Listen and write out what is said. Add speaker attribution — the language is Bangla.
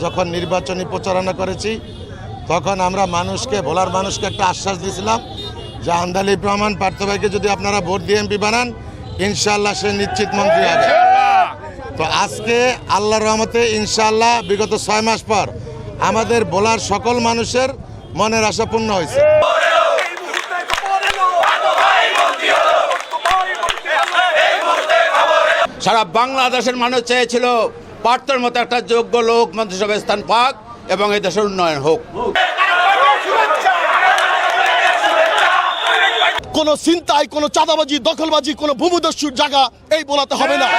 Speaker 1: যখন নির্বাচনী প্রচারণা করেছি তখন আমরা ভোলার মানুষকে একটা আশ্বাস দিয়েছিলাম যে আন্দালিব রহমান পার্থ ভাইকে যদি আপনারা ভোট দিয়ে এমপি বানান ইনশাআল্লাহ সে নিশ্চিত মন্ত্রী হবে। তো আজকে আল্লাহর রহমতে ইনশাআল্লাহ বিগত 6 মাস পর আমাদের ভোলার সকল মানুষের মনের আশা পূর্ণ হয়েছে।
Speaker 2: সারা বাংলাদেশের মানুষ চেয়েছিল পার্থর মতো একটা যোগ্য লোক মন্ত্রিসভায় স্থান পাক এবং এই দেশের উন্নয়ন হোক।
Speaker 3: কোনো চিন্তায়, কোনো চাঁদাবাজি, দখলবাজি, কোনো ভূমিদস্যুর জায়গা এই বলাতে হবে না।